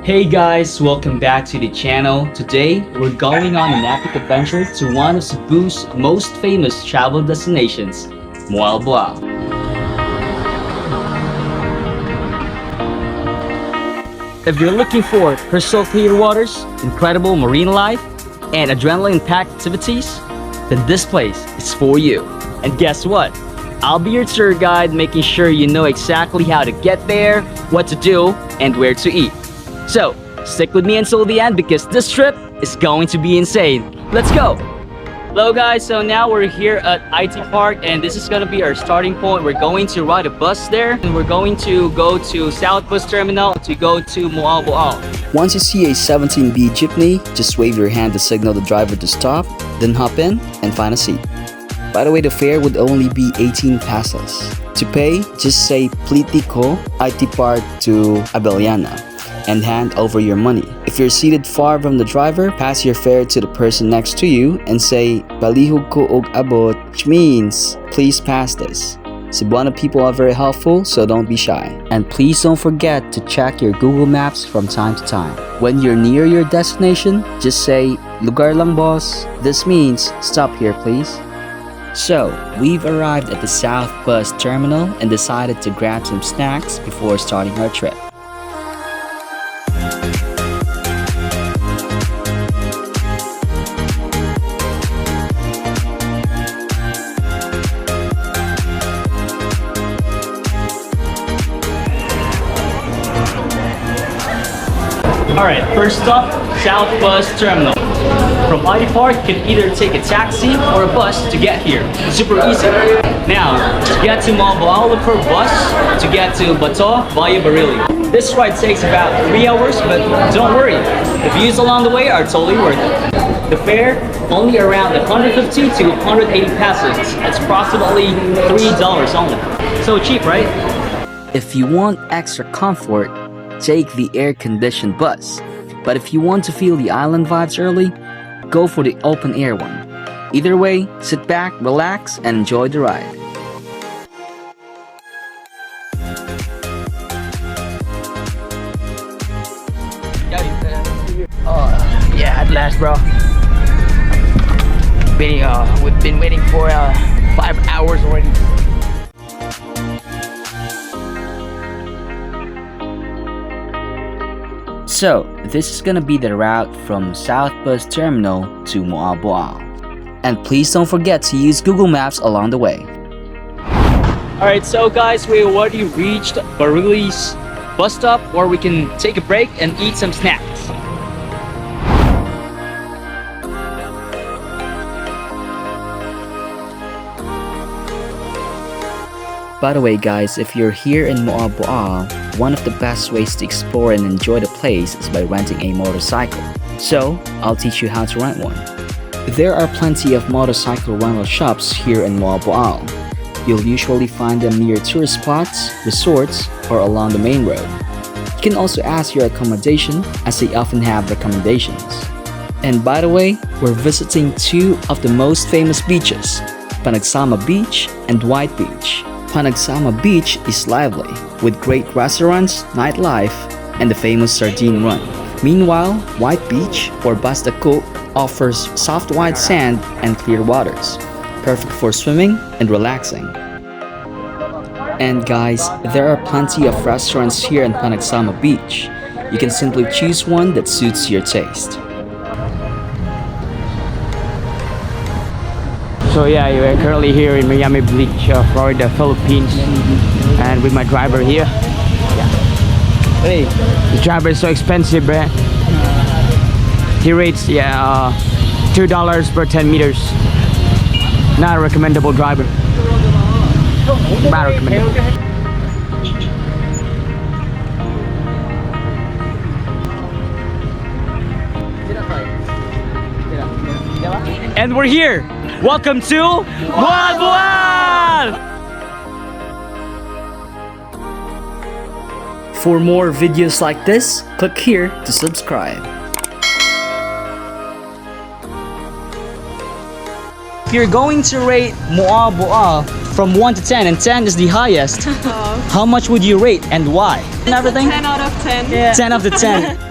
Hey guys, welcome back to the channel. Today, we're going on an epic adventure to one of Cebu's most famous travel destinations, Moalboal. If you're looking for crystal clear waters, incredible marine life, and adrenaline-packed activities, then this place is for you. And guess what? I'll be your tour guide, making sure you know exactly how to get there, what to do, and where to eat. So, stick with me until the end because this trip is going to be insane. Let's go! Hello guys, so now we're here at IT Park and this is gonna be our starting point. We're going to ride a bus there and we're going to go to South Bus Terminal to go to Moalboal. Once you see a 17B jeepney, just wave your hand to signal the driver to stop, then hop in and find a seat. By the way, the fare would only be 18 pesos. To pay, just say Plitico, IT Park to Abellana and hand over your money. If you're seated far from the driver, pass your fare to the person next to you and say Palihog ko og abot, which means please pass this. Cebuano people are very helpful, so don't be shy. And please don't forget to check your Google Maps from time to time. When you're near your destination, just say lugar lang boss. This means stop here please. So, we've arrived at the South Bus Terminal and decided to grab some snacks before starting our trip. Alright, first stop, South Bus Terminal. From IT Park, you can either take a taxi or a bus to get here. Super easy. Now, to get to Moalboal, look for a bus to get to Bato via Barili. This ride takes about 3 hours, but don't worry, the views along the way are totally worth it. The fare, only around 150 to 180 pesos. It's approximately $3 only. So cheap, right? If you want extra comfort, take the air-conditioned bus. But if you want to feel the island vibes early, go for the open-air one. Either way, sit back, relax, and enjoy the ride. Yeah, at last, bro. We've been waiting for 5 hours already. So, this is gonna be the route from South Bus Terminal to Moalboal. And please don't forget to use Google Maps along the way. Alright, so guys, we already reached Barili's bus stop where we can take a break and eat some snacks. By the way guys, if you're here in Moalboal, one of the best ways to explore and enjoy the place is by renting a motorcycle. So, I'll teach you how to rent one. There are plenty of motorcycle rental shops here in Moalboal. You'll usually find them near tourist spots, resorts, or along the main road. You can also ask your accommodation as they often have recommendations. And by the way, we're visiting two of the most famous beaches, Panagsama Beach and White Beach. Panagsama Beach is lively, with great restaurants, nightlife, and the famous sardine run. Meanwhile, White Beach, or Basta Cook, offers soft white sand and clear waters, perfect for swimming and relaxing. And guys, there are plenty of restaurants here in Panagsama Beach. You can simply choose one that suits your taste. So yeah, we're currently here in Miami Beach, Florida, Philippines, and with my driver here. Yeah. Hey, the driver is so expensive, bruh. He rates $2 per 10 meters. Not a recommendable driver. Not recommendable. And we're here! Welcome to Moalboal! For more videos like this, click here to subscribe. If you're going to rate Moalboal from 1 to 10, and 10 is the highest, how much would you rate and why? And everything? 10 out of 10. Yeah. 10 out of 10.